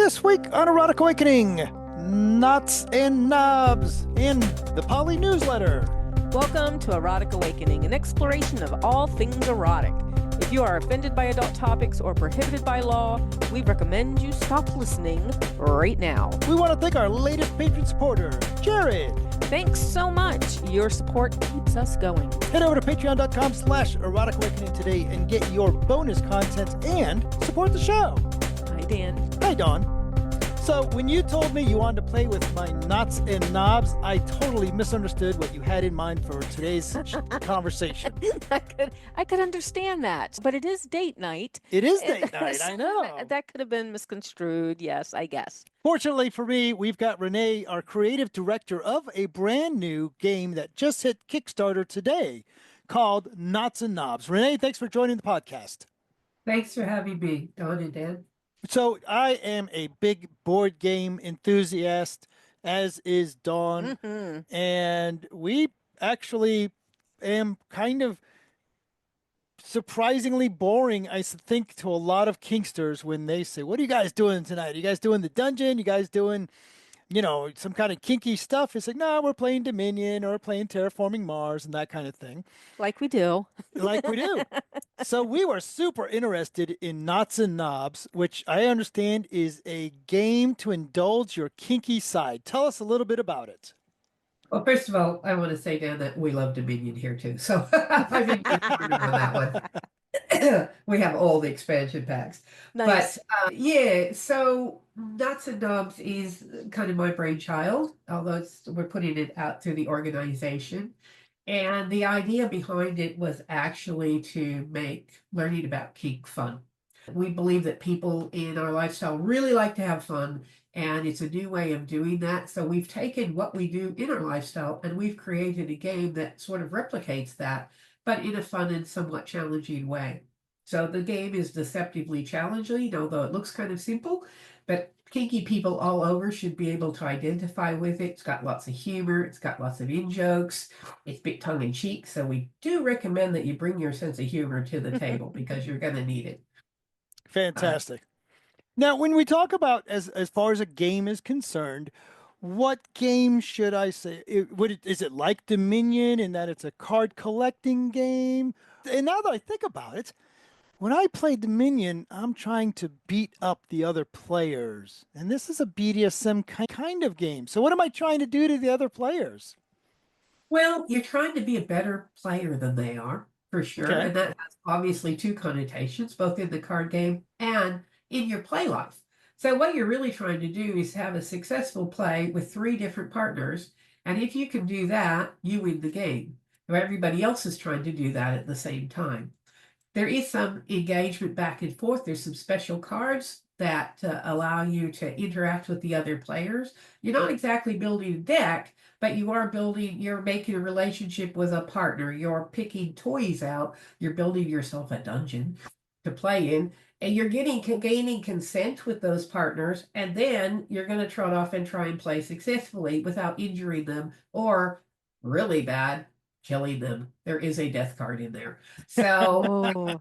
This week on Erotic Awakening, Knots and Nobs in the Poly newsletter. Welcome to Erotic Awakening, an exploration of all things erotic. If you are offended by adult topics or prohibited by law, we recommend you stop listening right now. We want to thank our latest patron supporter, Jared. Thanks so much. Your support keeps us going. Head over to patreon.com/Erotic Awakening today and get your bonus content and support the show. Hi, Dan. Hi, Dawn. So when you told me you wanted to play with my knots and knobs, I totally misunderstood what you had in mind for today's conversation. I could understand that, but it is date night. It is date night, I know. That could have been misconstrued, yes, I guess. Fortunately for me, we've got Renee, our creative director of a brand new game that just hit Kickstarter today called Knots and Nobs. Renee, thanks for joining the podcast. Thanks for having me, Dawn and Dan. So I am a big board game enthusiast, as is Dawn. Mm-hmm. And we actually am kind of surprisingly boring, I think, to a lot of kinksters when they say, what are you guys doing tonight? Are you guys doing the dungeon? You guys doing, some kind of kinky stuff? It's like, no, we're playing Dominion or playing Terraforming Mars and that kind of thing. Like we do. Like we do. So we were super interested in Knots and Nobs, which I understand is a game to indulge your kinky side. Tell us a little bit about it. Well, first of all, I want to say, Dan, that we love Dominion here too. So I think you're on that one. We have all the expansion packs. Nice. But so Knots and Nobs is kind of my brainchild, although we're putting it out through the organization. And the idea behind it was actually to make learning about kink fun. We believe that people in our lifestyle really like to have fun, and it's a new way of doing that. So we've taken what we do in our lifestyle and we've created a game that sort of replicates that, but in a fun and somewhat challenging way. So the game is deceptively challenging, although it looks kind of simple, but kinky people all over should be able to identify with it. It's got lots of humor. It's got lots of in-jokes. It's a bit tongue-in-cheek. So we do recommend that you bring your sense of humor to the table because you're going to need it. Fantastic. Now, when we talk about as far as a game is concerned, what game should I say? Is it like Dominion in that it's a card collecting game? And now that I think about it, when I play Dominion, I'm trying to beat up the other players. And this is a BDSM kind of game. So what am I trying to do to the other players? Well, you're trying to be a better player than they are, for sure. Okay. And that has obviously two connotations, both in the card game and in your play life. So what you're really trying to do is have a successful play with 3 different partners. And if you can do that, you win the game. Everybody else is trying to do that at the same time. There is some engagement back and forth. There's some special cards that allow you to interact with the other players. You're not exactly building a deck, but you're making a relationship with a partner. You're picking toys out. You're building yourself a dungeon to play in, and you're gaining consent with those partners. And then you're going to trot off and try and play successfully without injuring them or really bad, killing them. There is a death card in there. So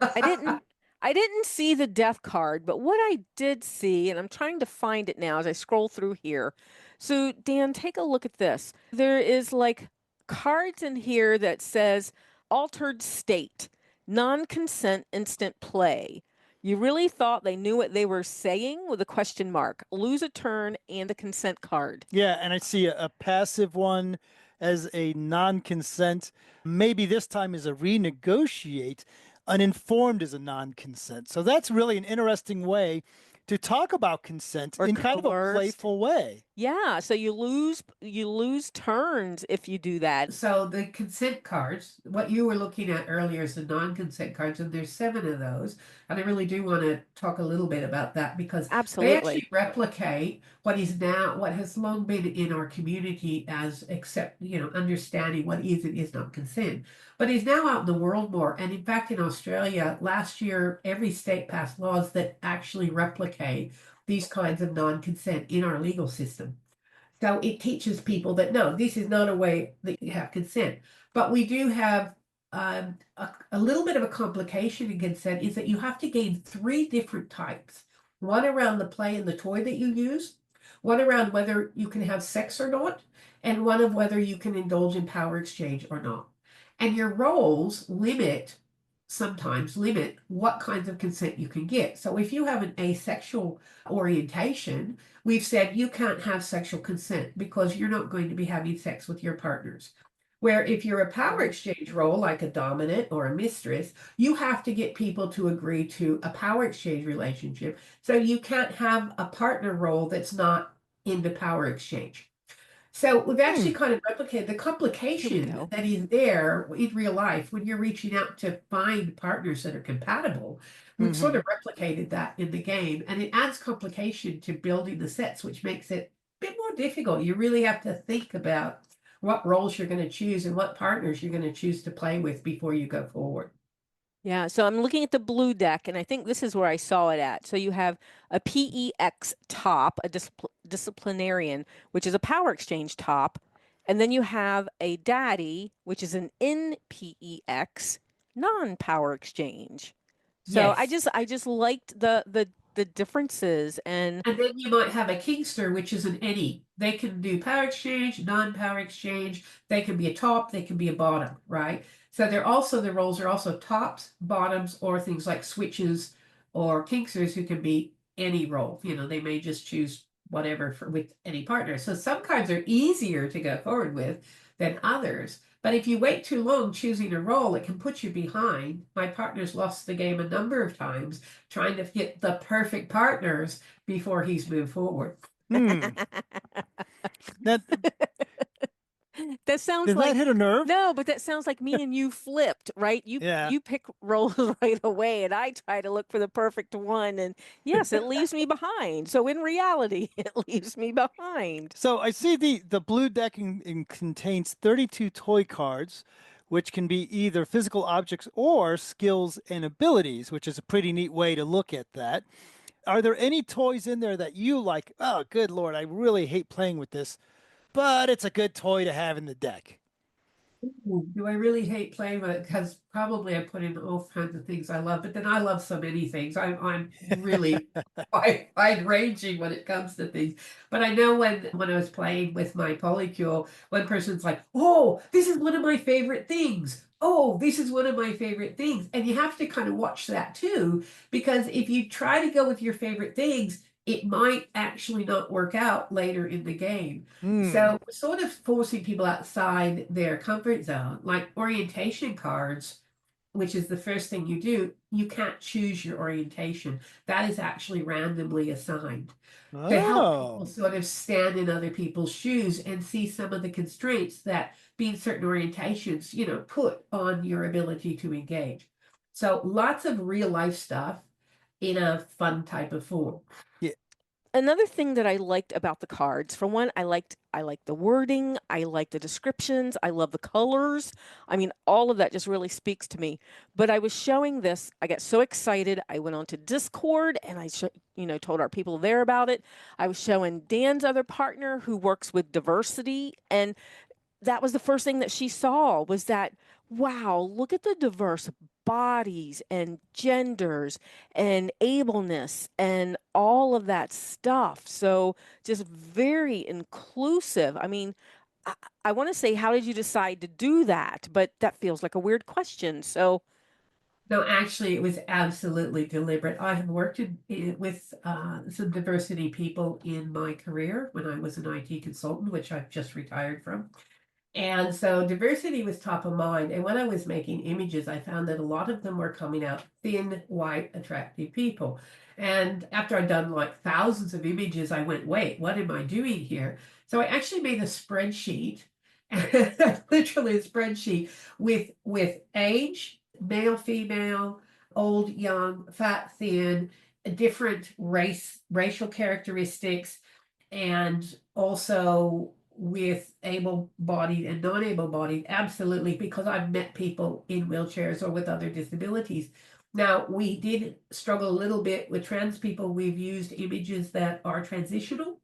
I didn't see the death card, but what I did see, and I'm trying to find it now as I scroll through here. So Dan, take a look at this. There is like cards in here that says altered state, non-consent instant play. You really thought they knew what they were saying with a question mark, lose a turn and a consent card. Yeah, and I see a passive one as a non-consent. Maybe this time is a renegotiate. Uninformed is a non-consent. So that's really an interesting way to talk about consent in kind of a playful way. Yeah, so you lose turns if you do that. So the consent cards, what you were looking at earlier is the non-consent cards, and there's 7 of those. And I really do want to talk a little bit about that because they actually replicate what has long been in our community as understanding what is and is not consent. But is now out in the world more. And in fact, in Australia, last year, every state passed laws that actually replicate these kinds of non-consent in our legal system. So it teaches people that, no, this is not a way that you have consent. But we do have a little bit of a complication in consent is that you have to gain 3 different types one around the play and the toy that you use, one around whether you can have sex or not, and one of whether you can indulge in power exchange or not. And your roles sometimes limit what kinds of consent you can get. So if you have an asexual orientation, we've said you can't have sexual consent because you're not going to be having sex with your partners. Where if you're a power exchange role, like a dominant or a mistress, you have to get people to agree to a power exchange relationship. So you can't have a partner role that's not into power exchange. So we've actually kind of replicated the complication that is there in real life when you're reaching out to find partners that are compatible. We've sort of replicated that in the game, and it adds complication to building the sets, which makes it a bit more difficult. You really have to think about what roles you're going to choose and what partners you're going to choose to play with before you go forward. Yeah, so I'm looking at the blue deck, and I think this is where I saw it at. So you have a PEX top, a disciplinarian, which is a power exchange top, and then you have a daddy, which is an NPEX, non-power exchange. So Yes. I just liked the differences, and then you might have a Kingster, which is an any. They can do power exchange, non-power exchange. They can be a top, they can be a bottom, right? So the roles are also tops, bottoms, or things like switches or Kingsters who can be any role. They may just choose whatever with any partner. So some cards are easier to go forward with than others. But if you wait too long choosing a role, it can put you behind. My partner's lost the game a number of times trying to get the perfect partners before he's moved forward. That that sounds did like that hit a nerve? no, but that sounds like me and you flipped, right? Yeah. You pick roles right away, and I try to look for the perfect one, and yes, it leaves me behind. So in reality, it leaves me behind. So I see the blue deck contains 32 toy cards, which can be either physical objects or skills and abilities, which is a pretty neat way to look at that. Are there any toys in there that you like? Oh, good Lord, I really hate playing with this, but it's a good toy to have in the deck. Ooh, do I really hate playing with it? Because probably I put in all kinds of things I love, but then I love so many things. I'm really wide ranging when it comes to things. But I know when I was playing with my polycule, one person's like, "Oh, this is one of my favorite things. Oh, this is one of my favorite things." And you have to kind of watch that too, because if you try to go with your favorite things, it might actually not work out later in the game. So we're sort of forcing people outside their comfort zone, like orientation cards, which is the first thing you do. You can't choose your orientation. That is actually randomly assigned to help people Oh. sort of stand in other people's shoes and see some of the constraints that being certain orientations, put on your ability to engage. So lots of real life stuff in a fun type of form. Another thing that I liked about the cards, for one, I liked the wording, I liked the descriptions, I love the colors. I mean, all of that just really speaks to me. But I was showing this, I got so excited. I went on to Discord and told our people there about it. I was showing Dan's other partner who works with diversity, and that was the first thing that she saw was that, wow, look at the diverse bodies and genders and ableness and all of that stuff. So just very inclusive. I mean, I want to say, how did you decide to do that? But that feels like a weird question. So No, actually, it was absolutely deliberate. I have worked with some diversity people in my career when I was an IT consultant, which I've just retired from. And so diversity was top of mind. And when I was making images, I found that a lot of them were coming out thin, white, attractive people. And after I'd done like thousands of images, I went, wait, what am I doing here? So I actually made a spreadsheet, literally a spreadsheet with age, male, female, old, young, fat, thin, different racial characteristics, and also with able-bodied and non-able-bodied, absolutely, because I've met people in wheelchairs or with other disabilities. Now, we did struggle a little bit with trans people. We've used images that are transitional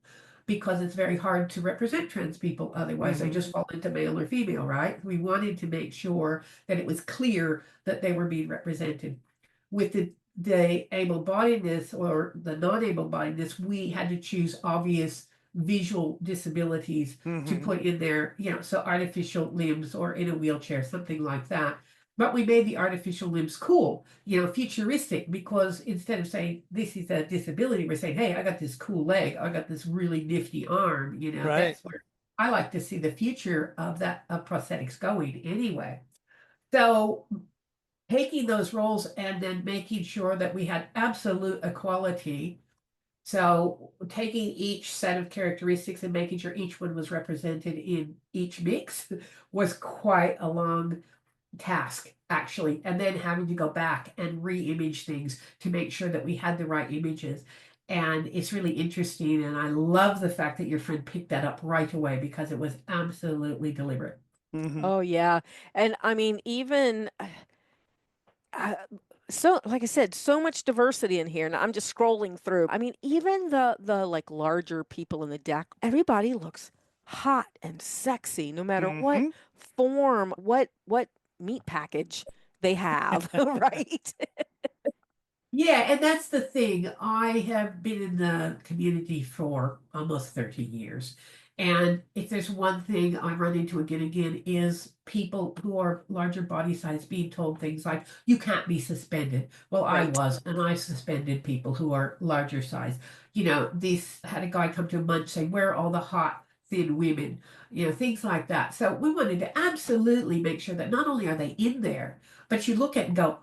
because it's very hard to represent trans people. Otherwise, they just fall into male or female, right? We wanted to make sure that it was clear that they were being represented. With the able-bodiedness or the non-able-bodiedness, we had to choose obvious visual disabilities to put in there, so artificial limbs or in a wheelchair, something like that. But we made the artificial limbs cool, futuristic, because instead of saying this is a disability, we're saying, hey, I got this cool leg, I got this really nifty arm, Right. that's where I like to see the future of prosthetics going anyway. So taking those roles and then making sure that we had absolute equality. So taking each set of characteristics and making sure each one was represented in each mix was quite a long task, actually. And then having to go back and re-image things to make sure that we had the right images. And it's really interesting. And I love the fact that your friend picked that up right away because it was absolutely deliberate. Oh, yeah. And I mean, even uh, so, like I said, so much diversity in here, and I'm just scrolling through. I mean, even the like larger people in the deck, everybody looks hot and sexy, no matter what form, what meat package they have, right? Yeah, and that's the thing. I have been in the community for almost 30 years. And if there's one thing I run into again and again is people who are larger body size being told things like, you can't be suspended. Well, I Right. was, and I suspended people who are larger size. This had a guy come to a munch saying, where are all the hot, thin women? Things like that. So we wanted to absolutely make sure that not only are they in there, but you look at it and go,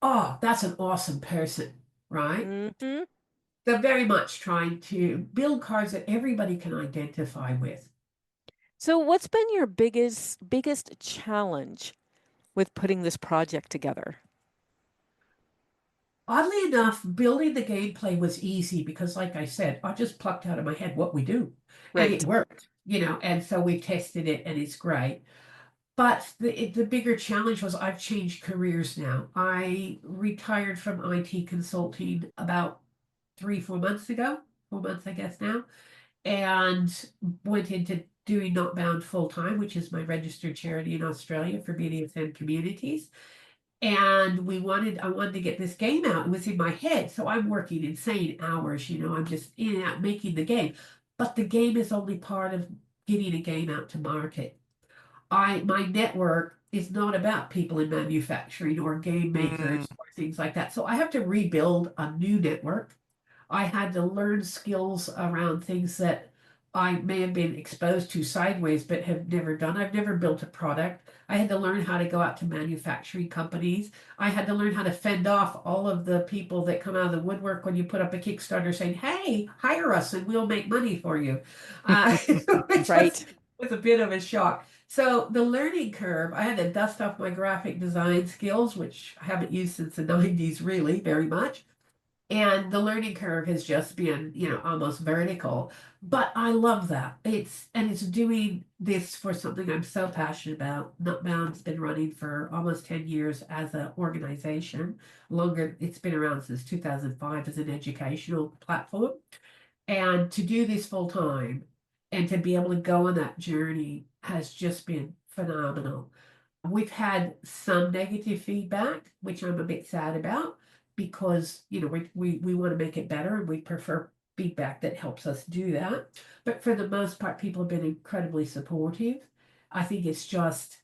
oh, that's an awesome person, right? Hmm. They're very much trying to build cards that everybody can identify with. So, what's been your biggest challenge with putting this project together? Oddly enough, building the gameplay was easy because, like I said, I just plucked out of my head what we do, and it Right. worked, and so we tested it and it's great. But the bigger challenge was I've changed careers now. I retired from IT consulting about 3, 4 months ago, 4 months, I guess now, and went into doing Not Bound full time, which is my registered charity in Australia for BDSM communities. And I wanted to get this game out. It was in my head. So I'm working insane hours, I'm just in and out making the game. But the game is only part of getting a game out to market. My network is not about people in manufacturing or game makers or things like that. So I have to rebuild a new network. I had to learn skills around things that I may have been exposed to sideways but have never done. I've never built a product. I had to learn how to go out to manufacturing companies. I had to learn how to fend off all of the people that come out of the woodwork when you put up a Kickstarter saying, hey, hire us and we'll make money for you. Which Right. was a bit of a shock. So the learning curve, I had to dust off my graphic design skills, which I haven't used since the 90s, really, very much. And the learning curve has just been, almost vertical. But I love that. It's doing this for something I'm so passionate about. Nutbound's been running for almost 10 years as an organization. Longer, it's been around since 2005 as an educational platform. And to do this full time and to be able to go on that journey has just been phenomenal. We've had some negative feedback, which I'm a bit sad about because, we want to make it better and we prefer feedback that helps us do that. But for the most part, people have been incredibly supportive. I think it's just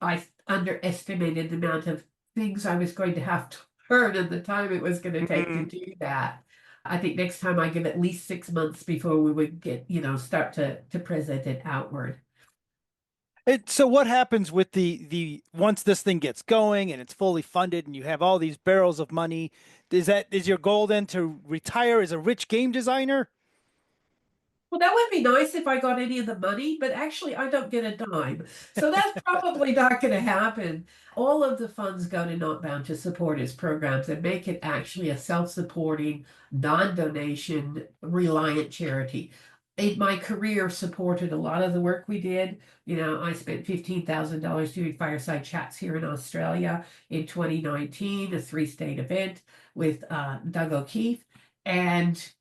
I underestimated the amount of things I was going to have to learn and the time it was going to take to do that. I think next time I give at least 6 months before we would get, start to present it outward. So what happens with the once this thing gets going and it's fully funded and you have all these barrels of money, is your goal then to retire as a rich game designer? Well, that would be nice if I got any of the money, but actually I don't get a dime. So that's probably not going to happen. All of the funds go to Not Bound to support its programs and make it actually a self-supporting, non-donation, reliant charity. In my career supported a lot of the work we did. I spent $15,000 doing fireside chats here in Australia in 2019, a 3-state event with Doug O'Keefe. And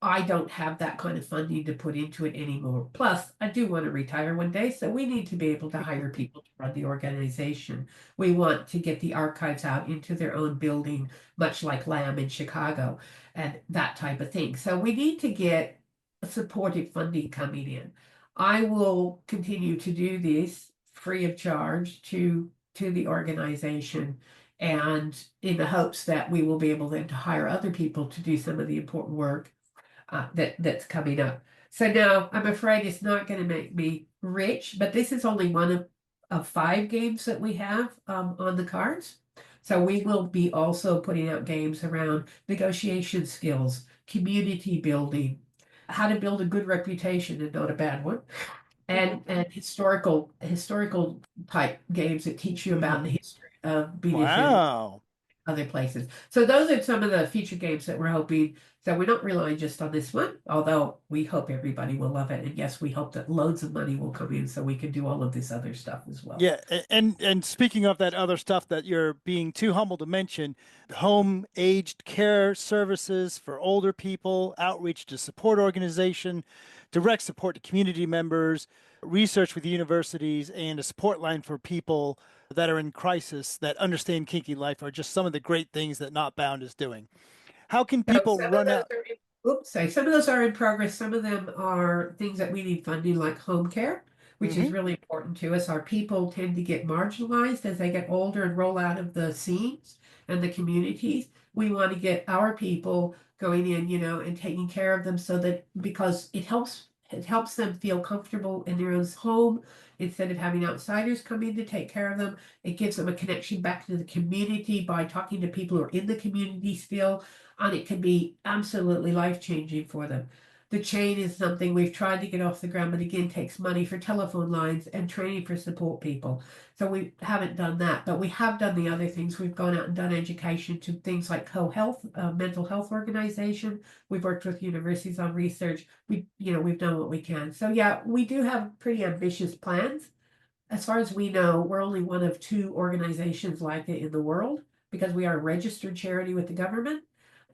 I don't have that kind of funding to put into it anymore. Plus, I do want to retire one day, so we need to be able to hire people to run the organization. We want to get the archives out into their own building, much like Lamb in Chicago, and that type of thing. So we need to get supportive funding coming in. I will continue to do this free of charge to the organization, and in the hopes that we will be able then to hire other people to do some of the important work that's coming up. So no, I'm afraid it's not going to make me rich, but this is only one of 5 games that we have on the cards. So we will be also putting out games around negotiation skills, community building, how to build a good reputation and not a bad one, and historical type games that teach you about the history of British and Wow. other places. So those are some of the feature games that we're hoping. So we're not relying just on this one, although we hope everybody will love it. And yes, we hope that loads of money will come in so we can do all of this other stuff as well. Yeah, and speaking of that other stuff that you're being too humble to mention, home aged care services for older people, outreach to support organization, direct support to community members, research with universities, and a support line for people that are in crisis that understand kinky life are just some of the great things that Not Bound is doing. How can So people some of run those out? are some of those are in progress. Some of them are things that we need funding, like home care, which is Mhm. really important to us. Our people tend to get marginalized as they get older and roll out of the scenes and the communities. We want to get our people going in, and taking care of them so that because it helps them feel comfortable in their own home instead of having outsiders come in to take care of them. It gives them a connection back to the community by talking to people who are in the community still, and it can be absolutely life-changing for them. The chain is something we've tried to get off the ground, but again takes money for telephone lines and training for support people. So we haven't done that, but we have done the other things. We've gone out and done education to things like co-health, mental health organization. We've worked with universities on research. We've done what we can. So yeah, we do have pretty ambitious plans. As far as we know, we're only one of 2 organizations like it in the world because we are a registered charity with the government.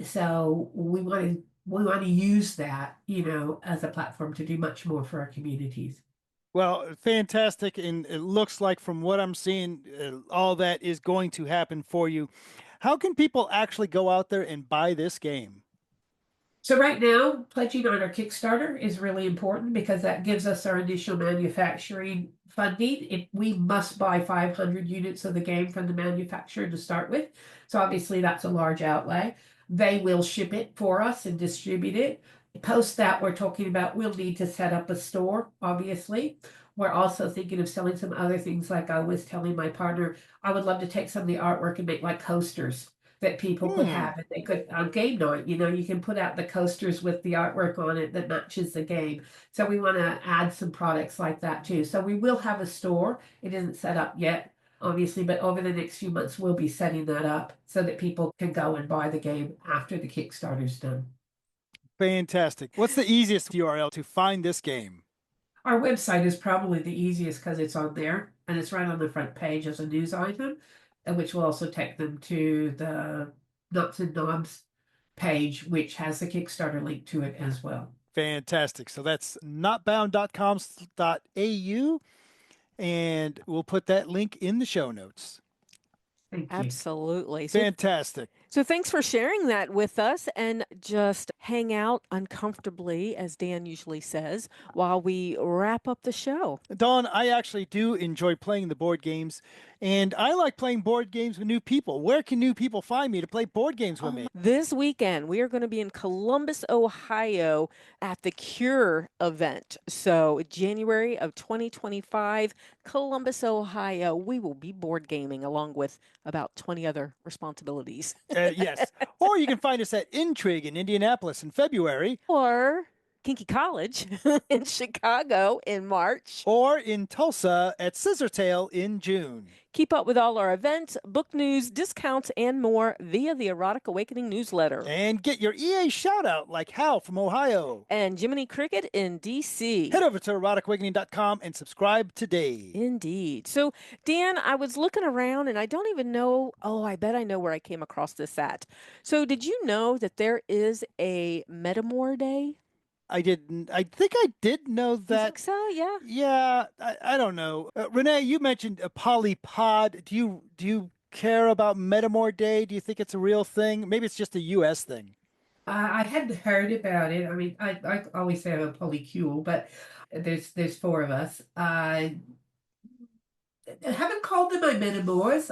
So we want to use that, as a platform to do much more for our communities. Well, fantastic. And it looks like from what I'm seeing, all that is going to happen for you. How can people actually go out there and buy this game? So right now, pledging on our Kickstarter is really important because that gives us our initial manufacturing funding. We must buy 500 units of the game from the manufacturer to start with. So obviously that's a large outlay. They will ship it for us and distribute it. Post that, we're talking about we'll need to set up a store, obviously. We're also thinking of selling some other things. Like I was telling my partner, I would love to take some of the artwork and make like coasters that people could Hmm. have, and they could on game night, you can put out the coasters with the artwork on it that matches the game. So we want to add some products like that too. So we will have a store. It isn't set up yet, obviously, but over the next few months we'll be setting that up so that people can go and buy the game after the Kickstarter's done. Fantastic. What's the easiest URL to find this game? Our website is probably the easiest because it's on there and it's right on the front page as a news item, and which will also take them to the Knots and Nobs page, which has the Kickstarter link to it as well. Fantastic. So that's notbound.com.au, and we'll put that link in the show notes. Thank you. Absolutely. Fantastic. So thanks for sharing that with us, and just hang out uncomfortably, as Dan usually says, while we wrap up the show. Dawn, I actually do enjoy playing the board games, and I like playing board games with new people. Where can new people find me to play board games with me? This weekend, we are going to be in Columbus, Ohio at the Cure event. So, January of 2025, Columbus, Ohio, we will be board gaming along with about 20 other responsibilities. Yes. Or you can find us at Intrigue in Indianapolis in February. Or Kinky College in Chicago in March. Or in Tulsa at Scissortail in June. Keep up with all our events, book news, discounts, and more via the Erotic Awakening newsletter. And get your EA shout out like Hal from Ohio. And Jiminy Cricket in D.C. Head over to eroticawakening.com and subscribe today. Indeed. So, Dan, I was looking around and I don't even know. Oh, I bet I know where I came across this at. So, did you know that there is a Metamor Day? I didn't. I think I did know You that. think so? Yeah. Yeah, I don't know. Renee, you mentioned a polypod. Do you care about Metamor Day? Do you think it's a real thing? Maybe it's just a U.S. thing. I hadn't heard about it. I mean, I always say I'm a polycule, but there's four of us. I haven't called them my metamors.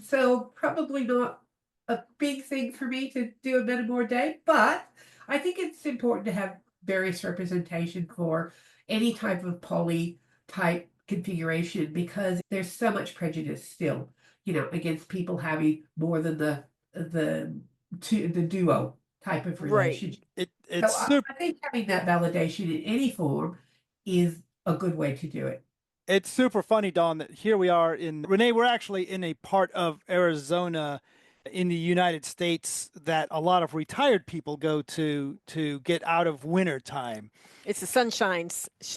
So probably not a big thing for me to do a metamor day, but I think it's important to have various representation for any type of poly type configuration because there's so much prejudice still, against people having more than the duo type of relationship. It's So super. I think having that validation in any form is a good way to do it. It's super funny, Dawn, that here we are in Renee. We're actually in a part of Arizona in the United States that a lot of retired people go to get out of winter time. It's the Sunshine.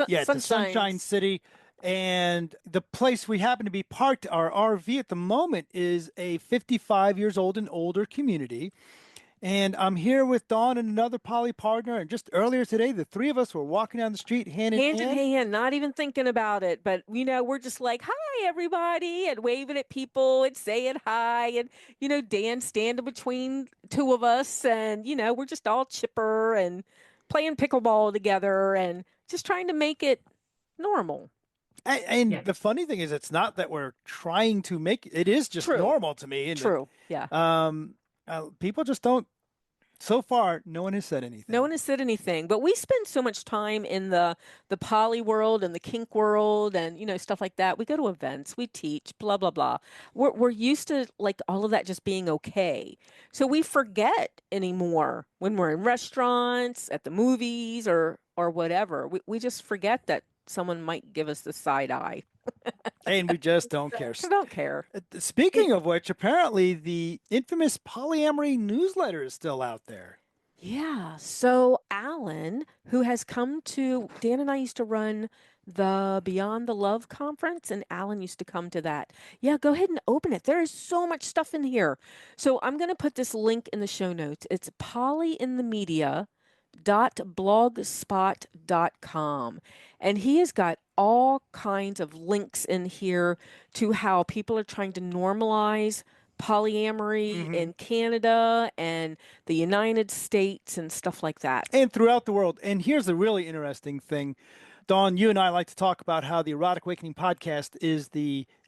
Yeah, it's a Sunshine City. And the place we happen to be parked, our RV at the moment, is a 55 years old and older community. And I'm here with Dawn and another poly partner. And just earlier today, the three of us were walking down the street hand in hand. Not even thinking about it. But, we're just like, hi, everybody, and waving at people and saying hi. And, Dan standing between two of us. And, we're just all chipper and playing pickleball together and just trying to make it normal. And Yeah. the funny thing is, it's not that we're trying to make it is just True. normal to me. And True. Yeah. people just don't. So far, no one has said anything. No one has said anything, but we spend so much time in the poly world and the kink world and stuff like that. We go to events, we teach, blah blah blah. We're used to like all of that just being okay. So we forget anymore when we're in restaurants, at the movies, or whatever. We just forget that someone might give us the side eye. And we just don't care. I don't care. Speaking of which, apparently the infamous Polyamory newsletter is still out there. Yeah. So Alan, who has come to, Dan and I used to run the Beyond the Love conference, and Alan used to come to that. Yeah, go ahead and open it. There is so much stuff in here. So I'm going to put this link in the show notes. It's polyinthemedia.blogspot.com. And he has got all kinds of links in here to how people are trying to normalize polyamory in Canada and the United States and stuff like that. And throughout the world. And here's the really interesting thing. Dawn, you and I like to talk about how the Erotic Awakening podcast is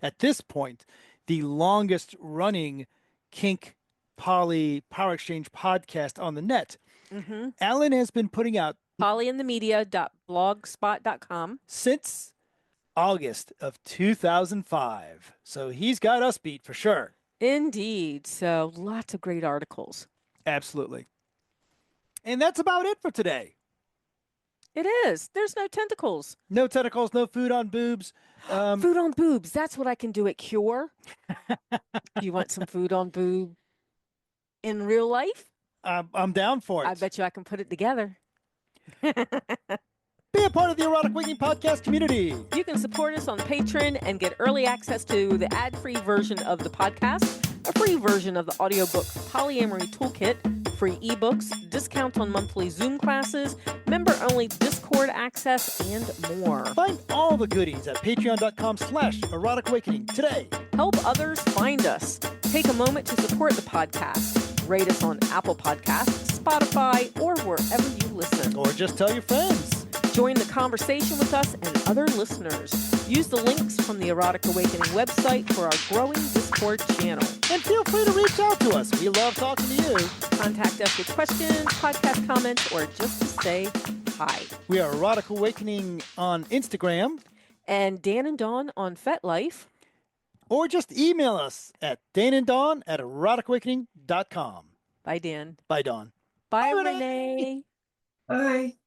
at this point, the longest running kink poly power exchange podcast on the net. Mm-hmm. Alan has been putting out polyinthemedia.blogspot.com since August of 2005. So he's got us beat for sure. Indeed. So lots of great articles. Absolutely. And that's about it for today. It is. There's no tentacles. No tentacles, no food on boobs. Food on boobs. That's what I can do at Cure. You want some food on boob in real life? I'm down for it. I bet you I can put it together. Be a part of the Erotic Awakening podcast community. You can support us on Patreon and get early access to the ad-free version of the podcast, a free version of the audiobook Polyamory Toolkit, free ebooks, discounts on monthly Zoom classes, member-only Discord access, and more. Find all the goodies at patreon.com/Erotic Awakening today. Help others find us. Take a moment to support the podcast. Rate us on Apple Podcasts, Spotify, or wherever you listen. Or just tell your friends. Join the conversation with us and other listeners. Use the links from the Erotic Awakening website for our growing Discord channel. And feel free to reach out to us. We love talking to you. Contact us with questions, podcast comments, or just to say hi. We are Erotic Awakening on Instagram. And Dan and Dawn on Fetlife. Or just email us at dananddawn@eroticawakening.com. Bye, Dan. Bye, Dawn. Bye, Bye, Renee. Bye.